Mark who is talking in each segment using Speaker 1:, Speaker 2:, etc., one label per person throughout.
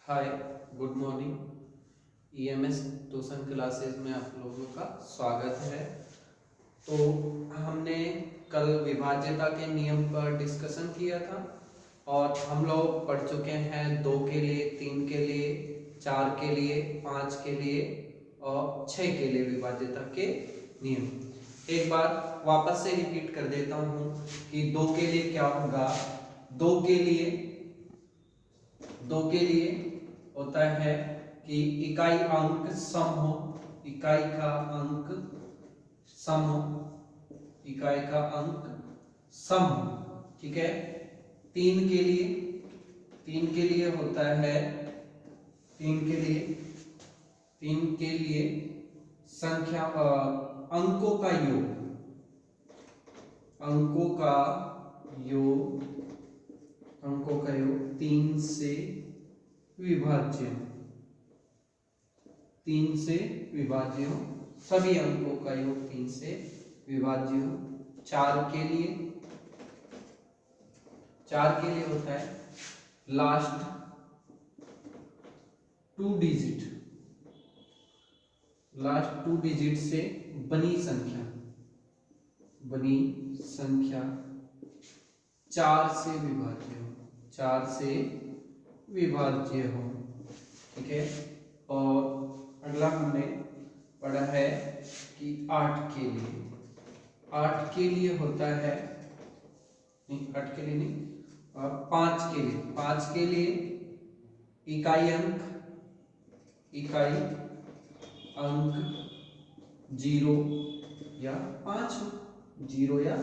Speaker 1: हाय, good morning. EMS tuition classes में आप लोगों का स्वागत है। तो हमने कल विभाज्यता के नियम पर डिस्कशन किया था और हम लोग पढ़ चुके हैं 2 के लिए, 3 के लिए, 4 के लिए, 5 के लिए और 6 के लिए विभाज्यता के नियम। एक बार वापस से रिपीट कर देता हूँ कि 2 के लिए क्या होगा। 2 के लिए होता है कि इकाई अंक सम हो, इकाई का अंक सम हो, इकाई का अंक सम हो। ठीक है। 3 के लिए होता है, 3 के लिए संख्या अंकों का योग, अंकों का योग 3 से विभाज्य, 3 से विभाज्य हो, सभी अंकों का योग 3 से विभाज्य हो। 4 के लिए होता है लास्ट 2 डिजिट, लास्ट 2 डिजिट से बनी संख्या 4 से विभाज्य हो, 4 से विभाज्य हो। ठीक है। और अगला हमने पढ़ा है कि 8 के लिए होता है, नहीं 8 के लिए नहीं, 5 के लिए इकाई अंक 0 या 5 हो, 0 या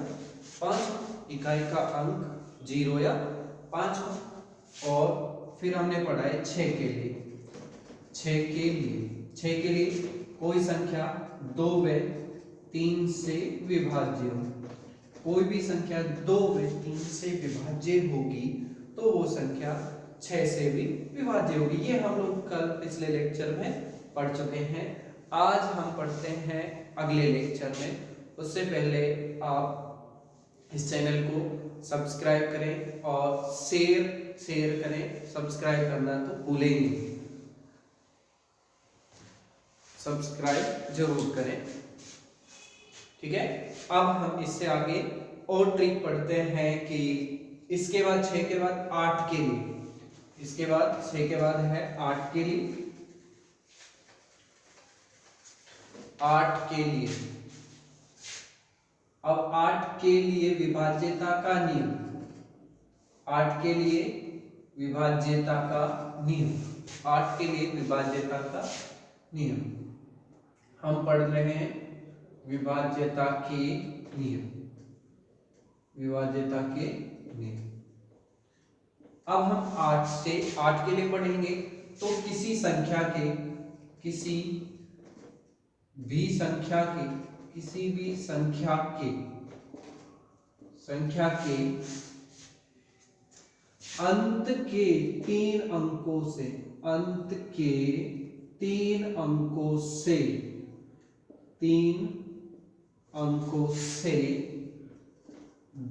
Speaker 1: 5 हो, इकाई का अंक 0 या 5 हो। और फिर हमने पढ़ा है 6 के लिए, 6 के लिए कोई संख्या 2 व 3 से विभाज्य हो, कोई भी संख्या 2 व 3 से विभाज्य होगी तो वो संख्या 6 से भी विभाज्य होगी। ये हम लोग कल पिछले लेक्चर में पढ़ चुके हैं। आज हम पढ़ते हैं अगले लेक्चर में। उससे पहले आप इस चैनल को सब्सक्राइब करें और शेयर करें। सब्सक्राइब करना तो भूलेंगे, सब्सक्राइब जरूर करें। ठीक है। अब हम इससे आगे और ट्रिक पढ़ते हैं कि इसके बाद 6 के बाद 8 के लिए, इसके बाद 6 के बाद है 8 के लिए, 8 के लिए। अब 8 के लिए विभाज्यता का नियम, 8 के लिए विभाज्यता का नियम, 8 के लिए विभाज्यता का नियम हम पढ़ रहे हैं। विभाज्यता के नियम, विभाज्यता के नियम। अब हम 8 के लिए पढ़ेंगे तो किसी भी संख्या के अंत के 3 अंकों से, अंत के 3 अंकों से, 3 अंकों से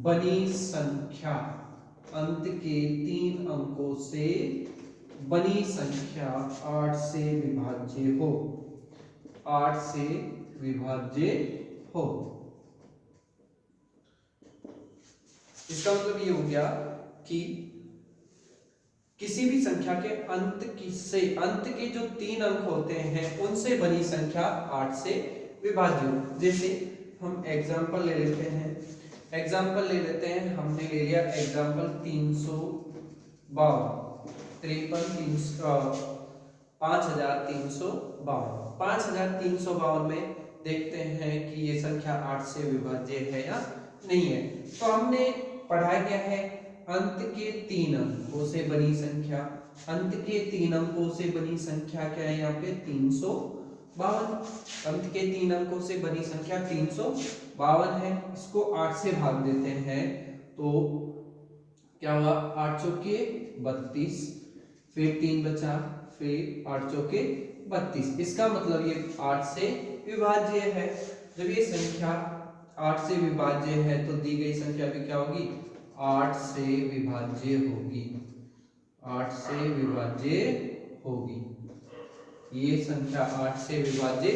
Speaker 1: बनी संख्या, अंत के 3 अंकों से बनी संख्या 8 से विभाज्य हो, 8 से विभाज्य हो। इसका मतलब ये हो गया कि किसी भी संख्या के अंत के जो 3 अंक होते हैं उनसे बनी संख्या 8 से विभाज्य हो। जैसे हम एग्जांपल ले लेते हैं, हमने ले लिया एग्जांपल 5352 में देखते हैं कि ये संख्या 8 से विभाज्य है या नहीं है। तो हमने पढ़ा क्या है, अंत के 3 अंकों से बनी संख्या, अंत के 3 अंकों से बनी संख्या क्या है यहाँ पे 352, अंत के 3 अंकों से बनी संख्या 352 है। इसको 8 से भाग देते हैं तो क्या हुआ, 8 चौके 32, फिर 3 बचा, फिर 8 चौके 32। इसका मतलब ये 8 से विभाज्य है। जब ये संख्या 8 से विभाज्य है तो दी गई संख्या भी क्या होगी, 8 से विभाज्य होगी, 8 से विभाज्य होगी, ये संख्या 8 से विभाज्य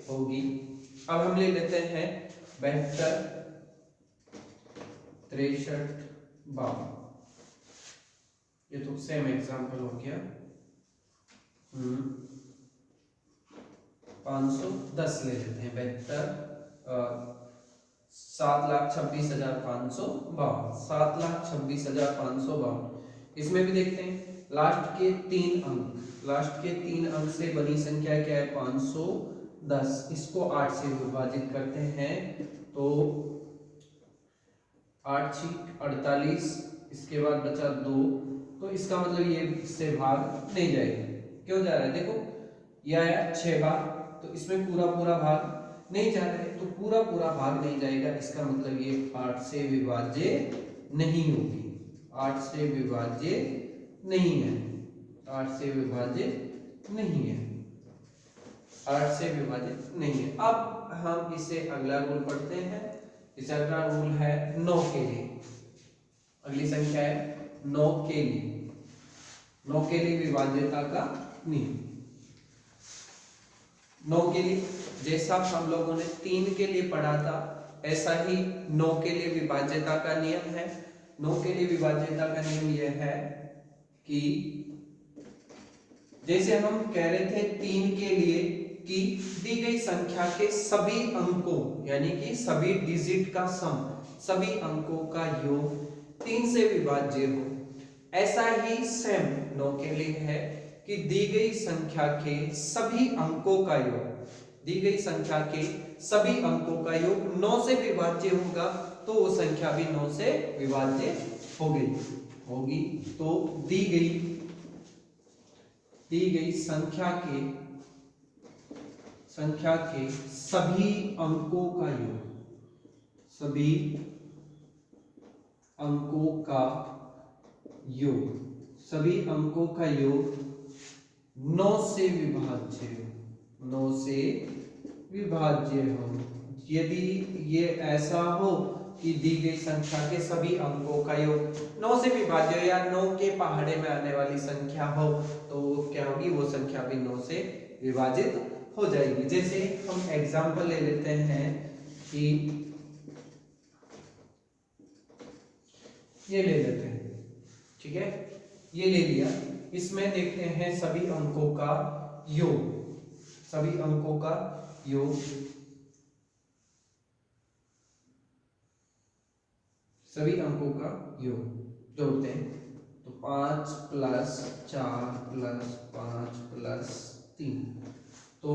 Speaker 1: होगी। अब हम ले लेते हैं 72, 63, 52। ये तो सेम एग्जांपल हो गया। 510 ले लेते हैं। 72 7,26,552, 7,26,552। इसमें भी देखते हैं लास्ट के 3 अंक, लास्ट के 3 अंक से बनी संख्या क्या है 510। इसको 8 से विभाजित करते हैं तो 8 6 48, इसके बाद बचा 2, तो इसका मतलब ये इससे भाग नहीं जाएगा। क्यों जा रहा है, देखो ये आया 6 भाग, तो इसमें पूरा पूरा भाग नहीं जा रहा है, तो पूरा पूरा भाग नहीं जाएगा, इसका मतलब ये 8 से विभाज्य नहीं होगी, 8 से विभाज्य नहीं है, 8 से विभाज्य नहीं है, 8 से विभाजित नहीं है। अब हम इसे अगला रूल पढ़ते हैं। इस अगला रूल है 9 के लिए। अगली संख्या है 9 के लिए, 9 के लिए विभाज्यता का नियम। 9 के लिए जैसा हम लोगों ने 3 के लिए पढ़ा था, ऐसा ही 9 के लिए विभाज्यता का नियम है। 9 के लिए विभाज्यता का नियम यह है कि जैसे हम कह रहे थे 3 के लिए कि दी गई संख्या के सभी अंकों यानी कि सभी डिजिट का सम, सभी अंकों का योग 3 से विभाज्य हो, ऐसा ही सेम 9 के लिए है कि दी गई संख्या के सभी अंकों का योग, दी गई संख्या के सभी अंकों का योग 9 से विभाज्य होगा, तो वो संख्या भी 9 से विभाज्य होगी। तो दी गई संख्या के सभी अंकों का योग, सभी अंकों का योग, सभी अंकों का योग 9 से विभाज्य, 9 से विभाज्य हो। यदि ये ऐसा हो कि दी गई संख्या के सभी अंकों का योग 9 से विभाज्य या 9 के पहाड़े में आने वाली संख्या हो, तो क्या होगी, वो संख्या भी 9 से विभाजित हो जाएगी। जैसे हम एग्जांपल ले लेते हैं कि ये ले लेते हैं, ठीक है, ये ले लिया। इसमें देखते हैं सभी अंकों का योग, सभी अंकों का योग, सभी अंकों का योग जोड़ते हैं तो 5 + 4 + 5 + 3, तो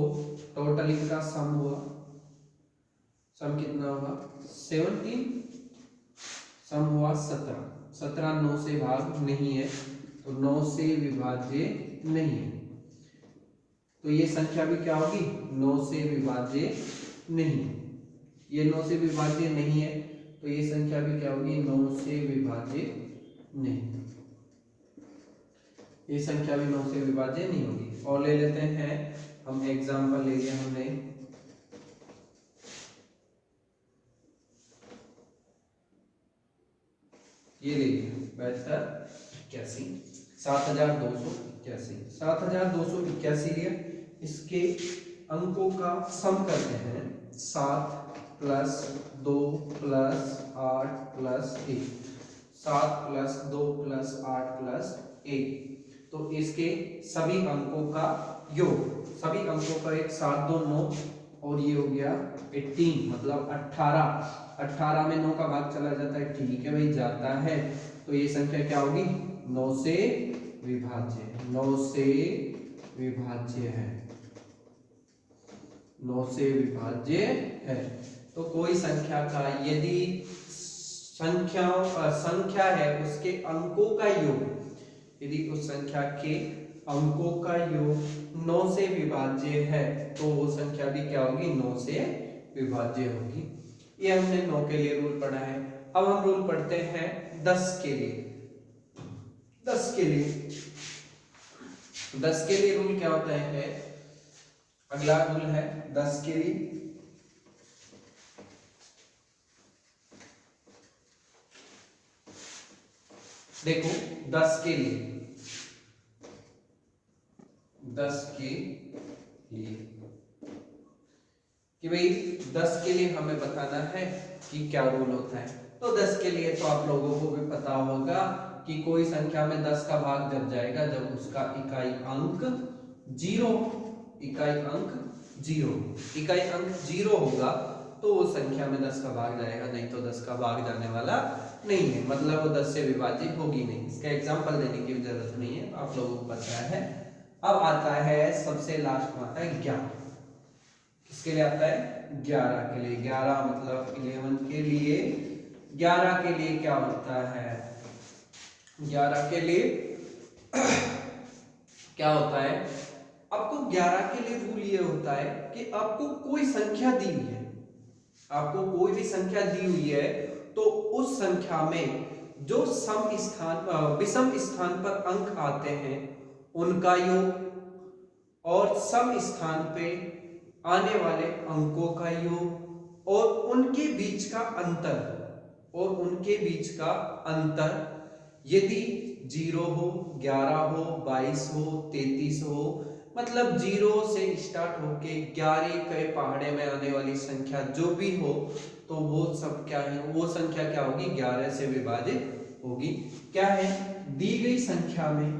Speaker 1: टोटल इनका सम हुआ, सम कितना हुआ 17, सम हुआ 17। 17 9 से भाग नहीं है, तो 9 से विभाज्य नहीं है, तो ये संख्या भी क्या होगी 9 से विभाज्य नहीं। ये 9 से विभाज्य नहीं है, तो ये संख्या भी क्या होगी 9 से विभाज्य नहीं, ये संख्या भी 9 से विभाज्य नहीं होगी। और ले लेते हैं हम एग्जांपल ले लिया हमने, ये ले लिया 7281, 7281, 7281 लिया। इसके अंकों का सम करते हैं 7 + 2 + 8 + 1, 7 + 2 + 8 + 1, तो इसके सभी अंकों का योग, सभी अंकों का एक 7 2 9, और ये हो गया 18 मतलब 18। 18 में 9 का भाग चला जाता है, ठीक है भाई जाता है, तो ये संख्या क्या होगी 9 से विभाज्य, 9 से विभाज्य है, 9 से विभाज्य है। तो कोई संख्या का यदि संख्या है उसके अंकों का योग, यदि उस संख्या के अंकों का योग 9 से विभाज्य है, तो वो संख्या भी क्या होगी 9 से विभाज्य होगी। ये हमने 9 के लिए रूल पढ़ा है। अब हम रूल पढ़ते हैं 10 के लिए। 10 के लिए, 10 के लिए रूल क्या होता है, अगला रूल है 10 के लिए, देखो 10 के लिए 10 के लिए, कि भाई 10 के लिए हमें बताना है कि क्या रूल होता है। तो 10 के लिए तो आप लोगों को भी पता होगा कि कोई संख्या में 10 का भाग जब जाएगा जब उसका इकाई अंक 0, इकाई अंक 0, इकाई अंक 0 होगा तो वो संख्या में 10 का भाग जाएगा, नहीं तो 10 का भाग जाने वाला नहीं है, मतलब वो 10 से विभाजित होगी नहीं। इसका एग्जांपल देने की जरूरत नहीं है, आप लोगों को पता है। अब आता है सबसे लास्ट में आता है 11। किसके लिए आता है? 11 के लिए। 11 मतलब 11 के लिए। 11 के लिए क्या होता है? 11 के लिए क्या होता है? आपको 11 के लिए रूल ये होता है कि आपको कोई संख्या दी हुई है, आपको कोई भी संख्या दी हुई है तो उस संख्या में जो सम स्थान विषम स्थान पर अंक आते हैं उनका योग और सम स्थान पे आने वाले अंकों का योग और उनके बीच का अंतर, और उनके बीच का अंतर यदि 0 हो, 11 हो, 22 हो, 33 हो, मतलब 0 से स्टार्ट होके 11 के पहाड़े में आने वाली संख्या जो भी हो तो वो सब क्या है? वो संख्या क्या होगी? 11 से विभाजित होगी। क्या है? दी गई संख्या में,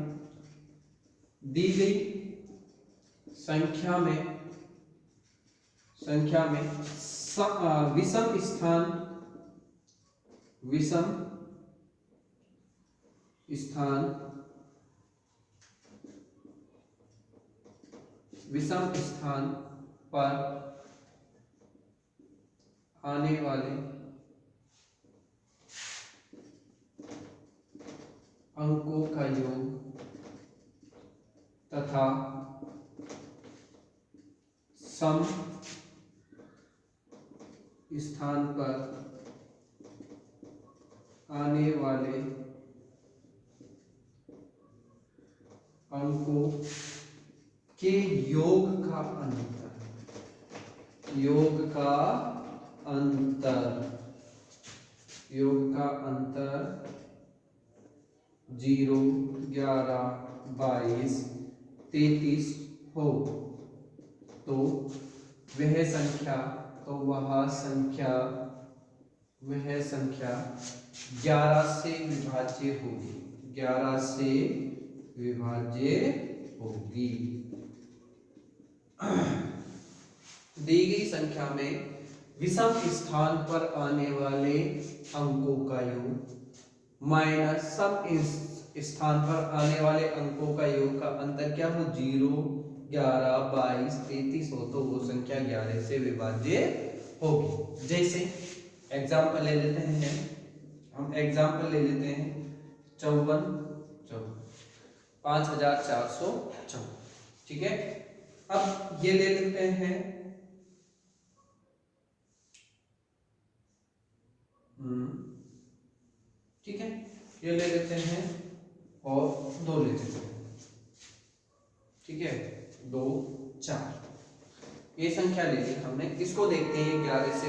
Speaker 1: दी गई संख्या में विषम स्थान, विषम स्थान, विषम स्थान पर आने वाले अंकों का योग तथा सम स्थान पर आने वाले अंकों के योग का अंतर, योग का अंतर, योग का अंतर 0, 11, 22, 33 हो तो वह संख्या, तो वह संख्या 11 से विभाज्य होगी, 11 से विभाज्य होगी। दी गई संख्या में विषम स्थान पर आने वाले अंकों का योग माइनस सम स्थान पर आने वाले अंकों का योग का अंतर क्या हो? 0, 11, 22, 33 हो तो वो संख्या 11 से विभाज्य होगी। जैसे एग्जाम्पल ले लेते हैं, हम एग्जाम्पल ले लेते हैं 54, 5414, ठीक है। अब ये ले लेते हैं ठीक है, ये ले लेते हैं और 2 ले लेते हैं, ठीक है, 2, 4 ये संख्या ले ली हमने। इसको देखते हैं 11 से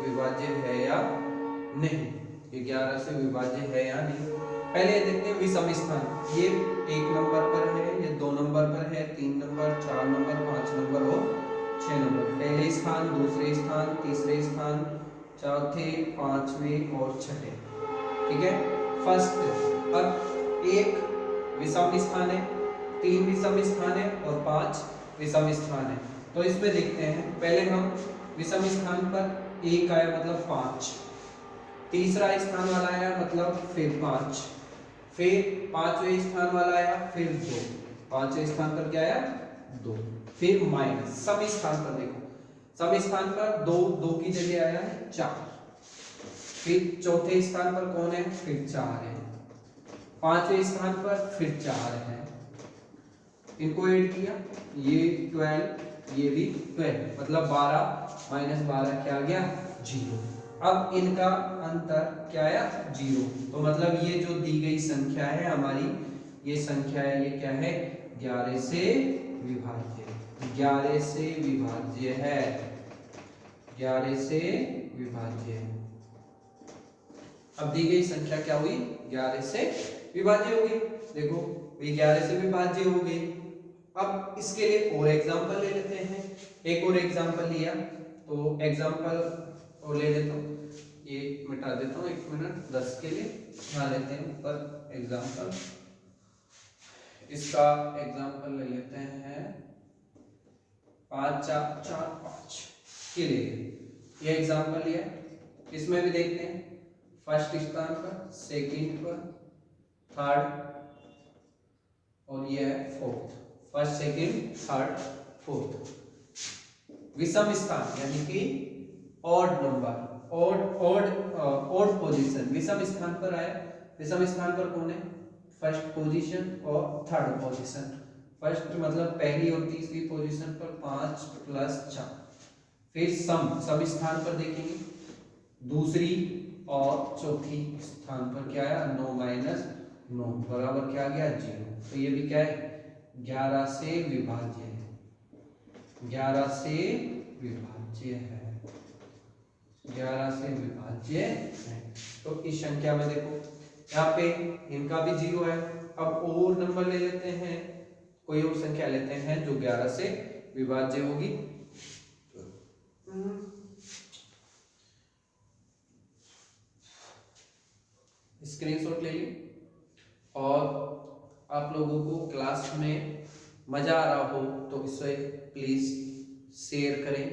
Speaker 1: विभाज्य है या नहीं, ये 11 से विभाज्य है या नहीं। पहले देखते हैं विषम स्थान, ये 1 नंबर पर है, ये 2 नंबर पर है, 3 नंबर, 4 नंबर, 5 नंबर और 6 नंबर। पहले स्थान, दूसरे स्थान, तीसरे स्थान, चौथे, पांचवें और छठे, ठीक है। फर्स्ट, अब 1 विषम स्थान है, 3 विषम स्थान है और 5 विषम स्थान है। तो इसमें देखते हैं, पहले हम विषम स्थान पर 1 आया मतलब 5, तीसरा स्थान वाला आया मतलब फिर 5, फिर 5वें स्थान वाला आया फिर 2, 5वें स्थान पर क्या आया? 2, फिर माइनस सम स्थान पर देखो, सम स्थान पर 2 की जगह आया है 4, फिर चौथे स्थान पर कौन है? फिर 4 है, 5वें स्थान पर फिर 4 है, इनको ऐड किया, ये 12, ये भी 12, मतलब 12 माइनस 12 क्या आ गया? 0। अब इनका अंतर क्या आया? 0। तो मतलब ये जो दी गई संख्या है हमारी, ये संख्या है, ये क्या है? 11 से विभाज्य, 11 से विभाज्य है, 11 से विभाज्य है। अब दी गई संख्या क्या हुई? 11 से विभाज्य होगी। देखो ये 11 से विभाज्य हो गई अब इसके लिए और एग्जांपल ले लेते हैं। एक और एग्जांपल लिया तो एग्जांपल और ले लेता हूँ, ये मिटा देता हूँ 1 मिनट 10 के लिए यहाँ लेते हैं ऊपर एग्जांपल। इसका एग्जांपल ले लेते हैं 5 4 4 5 के लिए ये एग्जांपल लिया। इसमें भी देखते हैं फर्स्ट स्थान पर, सेकंड पर, थर्ड और ये है fourth. First second third fourth. विषम स्थान यानी कि ऑड नंबर, ऑड पोजीशन विषम स्थान पर आया। विषम स्थान पर कौन है? फर्स्ट पोजीशन और थर्ड पोजीशन। फर्स्ट मतलब पहली और तीसरी पोजीशन पर 5 + 4। फिर सम स्थान पर देखेंगे दूसरी और चौथी स्थान पर क्या आया? 9 - 9 बराबर क्या आ गया? 0। तो ये भी क्या है? 11 से विभाज्य है। 11 से विभाज्य है। 11 से विभाज्य है। तो इस संख्या में देखो यहाँ पे इनका भी 0 है। अब और नंबर ले लेते हैं, कोई और संख्या लेते हैं जो 11 से विभाज्य होगी। स्क्रीनशॉट ले लीजिए और आप लोगों को क्लास में मजा आ रहा हो तो इसे प्लीज शेयर करें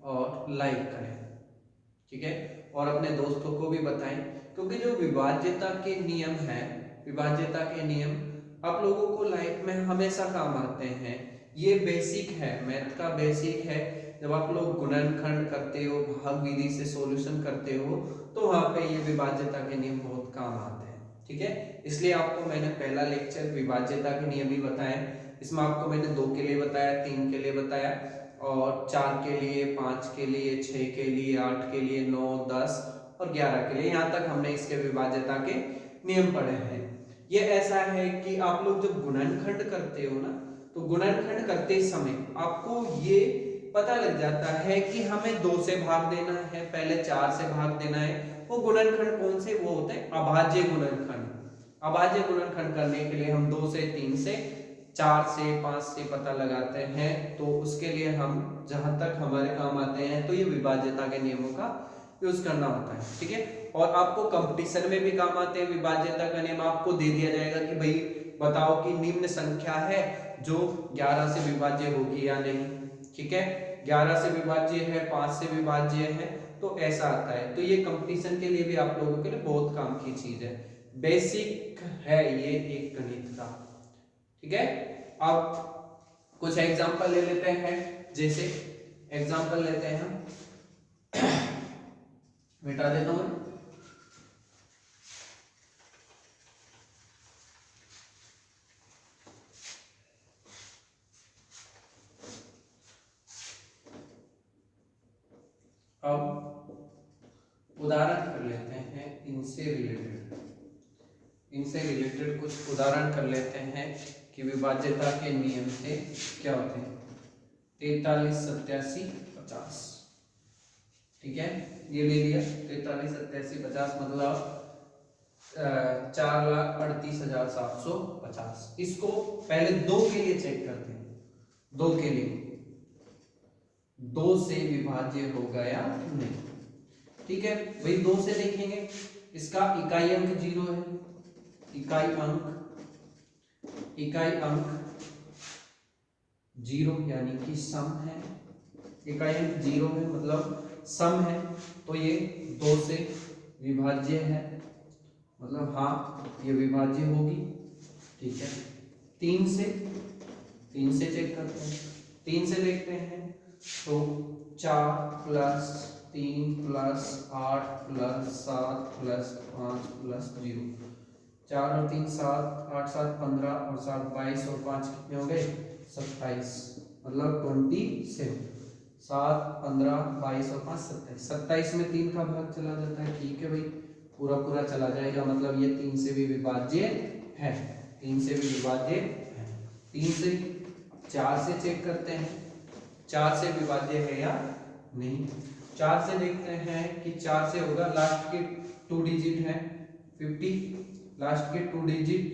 Speaker 1: और लाइक करें, ठीक है। और अपने दोस्तों को भी बताएं, क्योंकि जो विभाज्यता के नियम है, विभाज्यता के नियम आप लोगों को लाइफ में हमेशा काम आते हैं। ये बेसिक है, मैथ का बेसिक है। जब आप लोग गुणनखंड करते हो, भाग विधि से सॉल्यूशन करते हो, तो वहां पे ये विभाज्यता के नियम बहुत काम आते हैं, ठीक है। इसलिए आपको मैंने पहला लेक्चर विभाज्यता के नियम ही बताए। इसमें आपको मैंने 2 के लिए बताया, 3 के लिए बताया और 4 के लिए, 5 के लिए, 6 के लिए, 8 के लिए, 9 10 और 11 के लिए। यहाँ तक हमने इसके विभाज्यता के नियम पढ़े हैं। ये ऐसा है कि आप लोग जब गुणनखंड करते हो ना, तो गुणनखंड करते समय आपको ये पता लग जाता है कि हमें 2 से भाग देना है, पहले 4 से भाग देना है। वो गुणनखंड कौन से? वो होते हैं अभाज्य गुणनखंड। अभाज्य गुणनखंड करने के लिए हम 2 से, 3 से, 4 से, 5 से पता लगाते हैं। तो उसके लिए हम जहां तक हमारे काम आते हैं तो ये विभाज्यता के नियमों का यूज करना होता है, ठीक है। और आपको कंपटीशन में भी काम आते हैं विभाज्यता का नियम। आपको दे दिया जाएगा कि भाई बताओ कि निम्न संख्या है जो 11 से विभाज्य होगी या नहीं, ठीक है। 11 से विभाज्य है, 5 से विभाज्य है, तो ऐसा आता है। तो ये कंपटीशन के लिए भी आप लोगों के लिए बहुत काम की चीज है, बेसिक है ये एक गणित का, ठीक है। अब कुछ एग्जांपल ले लेते हैं। जैसे एग्जांपल लेते हैं हम, मिटा देता हूं। अब उदाहरण कर लेते हैं इनसे रिलेटेड कुछ उदाहरण कर लेते हैं कि विभाज्यता के नियम से क्या होते हैं। 43 87 50, ठीक है। ये ले लिया 43 87 50 मतलब 4,38,750। इसको पहले 2 के लिए चेक करते हैं। 2 के लिए 2 से विभाज्य होगा या नहीं, ठीक है भाई। 2 से देखेंगे, इसका इकाई अंक 0 है, इकाई अंक 0 यानी कि सम है। इकाई अंक 0 है मतलब सम है, तो ये 2 से विभाज्य है, मतलब हाँ ये विभाज्य होगी, ठीक है। 3 से चेक करते हैं। 3 से देखते हैं तो 4 + 3 + 8 + 7 + 5 + 0। 4 और 3 7, 8 7 15 और 7 22 और 5 कितने हो गए? 27, मतलब 27। 7 15 22 और 5 27। 27 में 3 का भाग चला जाता है, ठीक है भाई, पूरा चला जाएगा, मतलब ये 3 से भी विभाज्य है। 3 से भी विभाज्य है। 3 से 4 से चेक करते हैं, 4 से विभाज्य है या नहीं। 4 से देखते हैं कि 4 से होगा, लास्ट के 2 डिजिट है 50, लास्ट के 2 डिजिट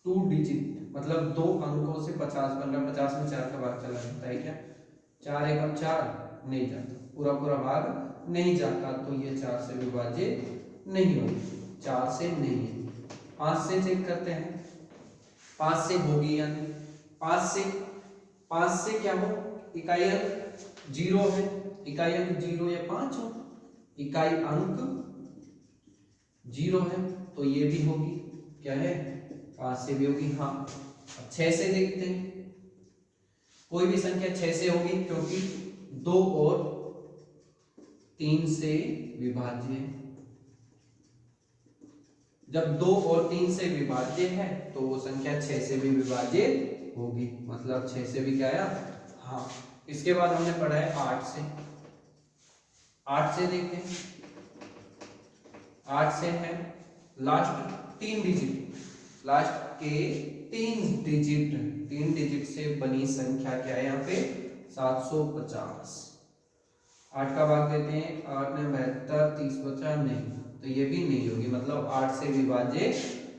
Speaker 1: 2 डिजिट मतलब 2 अंकों से 50 बन रहा है, 50 में 4 का भाग चला जाता है क्या? 4 एकम 4 नहीं जाता, पूरा पूरा भाग नहीं जाता, तो ये 4 से विभाज्य नहीं होगी, 4 से नहीं है। 5 से चेक करते हैं, 5 से होगी या नहीं? 5 से क्या हो, इकाई अंक 0 है, इकाई अंक 0 या 5 हो, इकाई अंक 0 है तो ये भी होगी, क्या है? 5 से भी होगी। हाँ, अब 6 से देखते हैं, कोई भी संख्या 6 से होगी क्योंकि 2 और 3 से विभाज्य है। जब 2 और 3 से विभाज्य है तो वो संख्या 6 से भी विभाज्य होगी, मतलब 6 से भी क्या आया? हाँ। इसके बाद हमने पढ़ा है 8 से, 8 से देखते हैं, 8 से है लास्ट 3 डिजिट, लास्ट के 3 डिजिट से बनी संख्या क्या है यहाँ पे? 750। 8 का भाग देते हैं, 8 में 72, 30 बचा नहीं, तो ये भी नहीं होगी, मतलब 8 से विभाज्य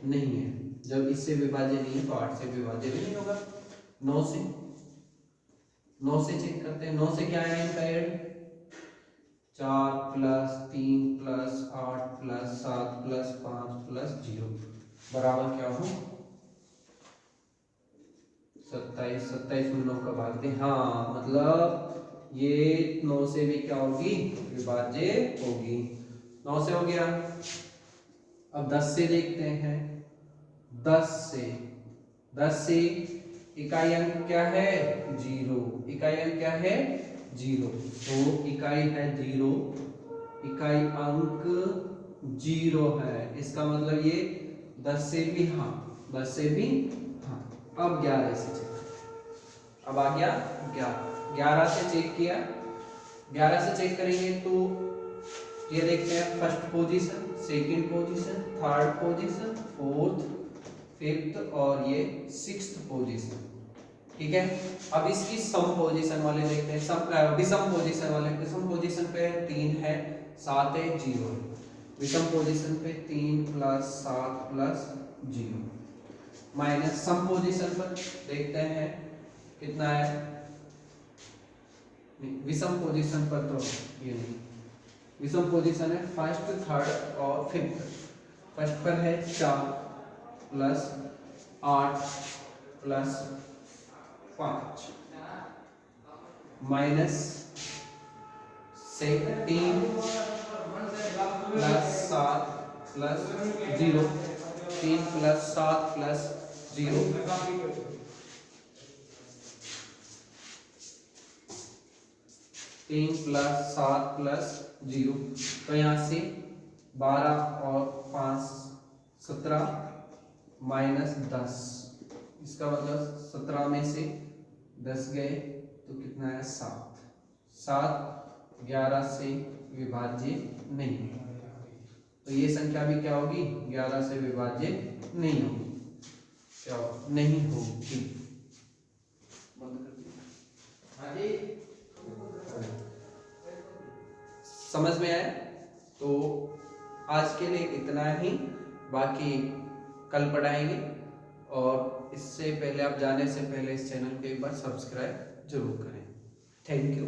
Speaker 1: नहीं है। जब इससे विभाज्य नहीं है तो 8 से विभाज्य भी नहीं होगा। 9 से चेक करते हैं, 9 से क्या है इनका add? 4 plus 3 plus 8 plus 7 plus 5 plus 0 बराबर क्या हो? 27। 27 में 9 का भाग दे, हाँ, मतलब ये 9 से भी क्या होगी? विभाज्य होगी। 9 से हो गया। अब 10 से देखते हैं, 10 से इकाई अंक क्या है? 0, इकाई अंक क्या है? 0, तो इकाई है 0, इकाई अंक 0 है, इसका मतलब ये 10 से भी हाँ, 10 से भी हाँ। अब 11 से चेक, अब आ गया 11 से चेक किया, 11 से चेक करेंगे तो ये देखते हैं first position, second position, third position, fourth, fifth और ये सिक्स्थ पोजीशन, ठीक है। अब इसकी सम पोजीशन वाले देखते हैं, विषम पोजीशन वाले, विषम पोजीशन पे 3 है, 7 है, 0 है, विषम पोजीशन पे 3 plus 7 plus 0 minus sum position पर देखते हैं कितना है, विषम पोजीशन पर तो ये नहीं, विषम पोजीशन है फर्स्ट, थर्ड और फिफ्थ। फर्स्ट पर है 4 प्लस 8 प्लस 5 माइनस से 3 plus 7 plus 0, 3 plus 7 plus 0 3 plus 7 plus 0, तो यहाँ से 12 और 5 17 माइनस 10, इसका मतलब 17 में से 10 गए तो कितना है? 7। 7 11 से विभाज्य नहीं, तो ये संख्या भी क्या होगी? 11 से विभाज्य नहीं होगी, क्या नहीं होगी। बंद कर दिया। हाँ जी, समझ में आया? तो आज के लिए इतना ही, बाकी कल पढ़ाएंगे। और इससे पहले, आप जाने से पहले इस चैनल को एक बार सब्सक्राइब जरूर करें। Thank you.